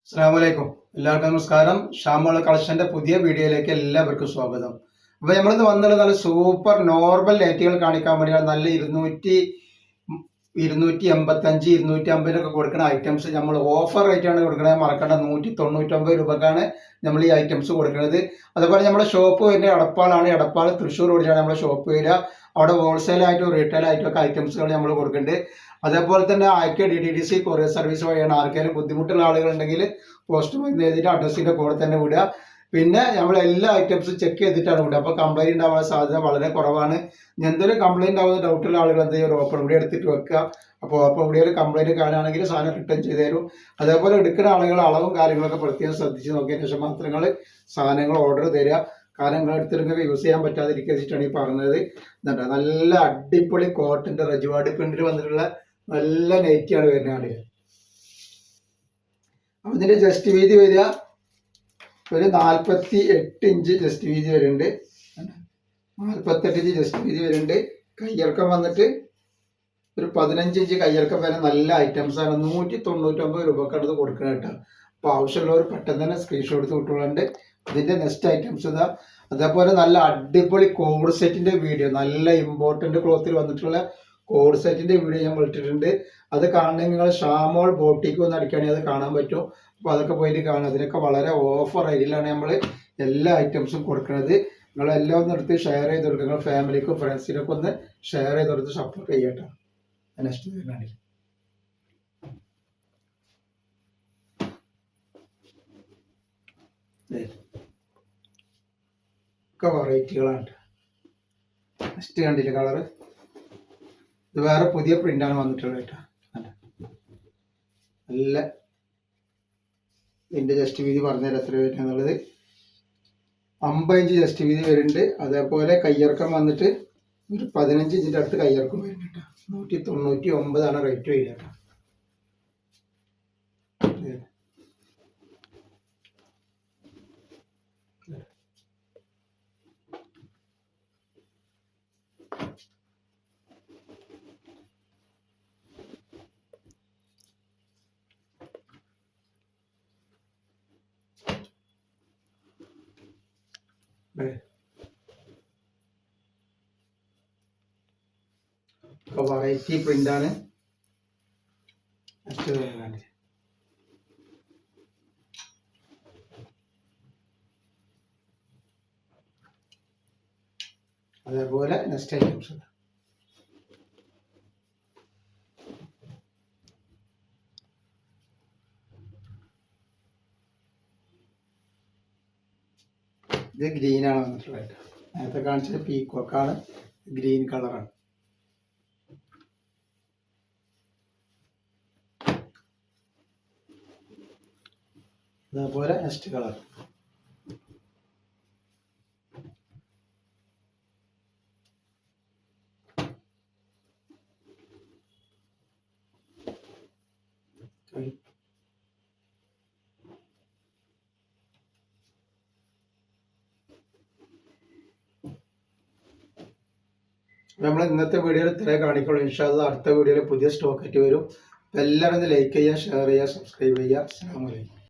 അസ്സലാമലൈക്കും. എല്ലാവർക്കും നമസ്കാരം. ഷാമുള്ള കളക്ഷന്റെ പുതിയ വീഡിയോയിലേക്ക് എല്ലാവർക്കും സ്വാഗതം. അപ്പോൾ നമ്മളിന്ന് വന്നുള്ളത് നല്ല സൂപ്പർ നോർമൽ ലൈറ്റുകൾ കാണിക്കാൻ വേണ്ടിയാണ്. നല്ല 285 250 കൊടുക്കുന്ന ഐറ്റംസ് നമ്മൾ ഓഫർ റേറ്റാണ് കൊടുക്കുന്നത്. മറക്കേണ്ട, 199 രൂപക്കാണ് നമ്മൾ ഈ ഐറ്റംസ് കൊടുക്കുന്നത്. അതുപോലെ നമ്മുടെ ഷോപ്പ് വരുന്നത് എടപ്പാളാണ്. എടപ്പാൾ തൃശ്ശൂർ റോഡിലാണ് നമ്മുടെ ഷോപ്പ് വരിക. അവിടെ ഹോൾസെയിലായിട്ടും റീറ്റെയിൽ ആയിട്ടും ഒക്കെ ഐറ്റംസുകൾ നമ്മൾ കൊടുക്കുന്നുണ്ട്. അതേപോലെ തന്നെ DTDC കൊറിയർ സർവീസ് വഴിയാണ്. ആർക്കെങ്കിലും ബുദ്ധിമുട്ടുള്ള ആളുകളുണ്ടെങ്കിൽ പോസ്റ്റ് എഴുതിയിട്ട് അഡ്രസ്സിൻ്റെ കൂടെ തന്നെ വിടുക. പിന്നെ നമ്മൾ എല്ലാ ഐറ്റംസും ചെക്ക് ചെയ്തിട്ടാണ് വിടുക. അപ്പോൾ കംപ്ലൈൻറ്റ് ഉണ്ടാവാൻ സാധ്യത വളരെ കുറവാണ്. എന്തൊരു കംപ്ലൈൻറ്റ് ആവുന്ന ഡൗട്ടുള്ള ആളുകൾ എന്ത് ചെയ്യും, ഓപ്പൺ വീഡിയോ എടുത്തിട്ട് വെക്കുക. അപ്പോൾ ഓപ്പൺ വീഡിയോയിൽ കംപ്ലൈൻറ്റ് കാണുകയാണെങ്കിൽ സാധനം റിട്ടേൺ ചെയ്ത് തരും. അതേപോലെ എടുക്കുന്ന ആളുകൾ അളവും കാര്യങ്ങളൊക്കെ പ്രത്യേകം ശ്രദ്ധിച്ച് നോക്കിയതിന് ശേഷം മാത്രങ്ങൾ സാധനങ്ങൾ ഓർഡർ തരിക. കാരണം നിങ്ങൾ എടുത്തിട്ട് യൂസ് ചെയ്യാൻ പറ്റാതിരിക്കാണ് ഈ പറഞ്ഞത്. എന്താ നല്ല അടിപൊളി കോട്ടൻ്റെ റജുവാടി പ്രിന്റിൽ വന്നിട്ടുള്ള നല്ല നൈറ്റിയാണ് വരുന്നത്. അപ്പം ഇതിൻ്റെ ജസ്റ്റ് വീതി വരിക ഒരു 48 ഇഞ്ച് ജസ്റ്റ് വീതി വരുന്നുണ്ട്. 48 ഇഞ്ച് ജസ്റ്റ് വീതി വരുന്നുണ്ട്. കയ്യിറക്കം വന്നിട്ട് ഒരു 15 ഇഞ്ച് കയ്യിറക്കം വരെ നല്ല ഐറ്റംസാണ്. 199 രൂപക്കാണ് ഇത് കൊടുക്കുന്നത് കേട്ടോ. അപ്പോൾ ആവശ്യമുള്ളവർ പെട്ടെന്ന് തന്നെ സ്ക്രീൻഷോട്ട് എടുത്ത് വിട്ടുകൊള്ളുന്നുണ്ട്. ഇതിൻ്റെ നെക്സ്റ്റ് ഐറ്റംസ് ഇതാ. അതേപോലെ നല്ല അടിപൊളി കോഡ് സെറ്റിൻ്റെ വീഡിയോ, നല്ല ഇമ്പോർട്ടൻ്റ് ക്ലോത്തിൽ വന്നിട്ടുള്ള കോഡ് സെറ്റിൻ്റെ വീഡിയോ ഞാൻ ഇട്ടിട്ടുണ്ട്. അത് കാണണമെങ്കിൽ നിങ്ങൾ ഷാമോൾ ബോട്ടിക്ക് ഒന്ന് അടിക്കുകയാണെങ്കിൽ അത് കാണാൻ പറ്റും. അപ്പോൾ അതൊക്കെ പോയിട്ട് കാണാം. അതിനൊക്കെ വളരെ ഓഫർ റേറ്റിലാണ് നമ്മൾ എല്ലാ ഐറ്റംസും കൊടുക്കുന്നത്. നിങ്ങളെല്ലാം ഒന്ന് എടുത്ത് ഷെയർ ചെയ്ത് കൊടുക്കുക. നിങ്ങൾ ഫാമിലിക്കും ഫ്രണ്ട്സിനൊക്കെ ഒന്ന് ഷെയർ ചെയ്ത് കൊടുത്ത് സപ്പോർട്ട് ചെയ്യട്ടോ. നെക്സ്റ്റ് വരുന്നതാണ് ഒക്കെ വെറൈറ്റികളാണ്. നെക്സ്റ്റ് കണ്ടില്ല കളറ്, ഇത് വേറെ പുതിയ പ്രിന്റാണ് വന്നിട്ടുള്ളത് കേട്ടോ. നല്ല ഇതിൻ്റെ ജസ്റ്റ് വീതി പറഞ്ഞുതരാം എത്ര വരുന്നത് എന്നുള്ളത്. 50 ഇഞ്ച് ജസ്റ്റ് വീതി വരുന്നുണ്ട്. അതേപോലെ കയ്യിറക്കം വന്നിട്ട് ഒരു 15 ഇഞ്ചിൻ്റെ അടുത്ത് കയ്യിറക്കം വരുന്നുണ്ട് കേട്ടോ. 199 റേറ്റ് വരിക കേട്ടോ. വെറൈറ്റി പ്രിന്റാണ്. അതേപോലെ നെക്സ്റ്റ് ഐറ്റംസ് ഇത് ഗ്രീനാണ് വന്നിട്ടുള്ളത്. നേരത്തെ കാണിച്ചത് പീക്കോക്കാണ്, ഗ്രീൻ കളറാണ്. അതേപോലെ നെക്സ്റ്റ് കളർ നമ്മൾ ഇന്നത്തെ വീഡിയോയിൽ ഇത്രേ കാണിക്കുള്ളൂ. ഇൻഷാ അല്ലാഹ് അടുത്ത വീഡിയോയിൽ പുതിയ സ്റ്റോക്ക് ആയിട്ട് വരും. എല്ലാവരും ഒന്ന് ലൈക്ക് ചെയ്യുക, ഷെയർ ചെയ്യുക, സബ്സ്ക്രൈബ് ചെയ്യുക. അസ്സലാമു അലൈക്കും.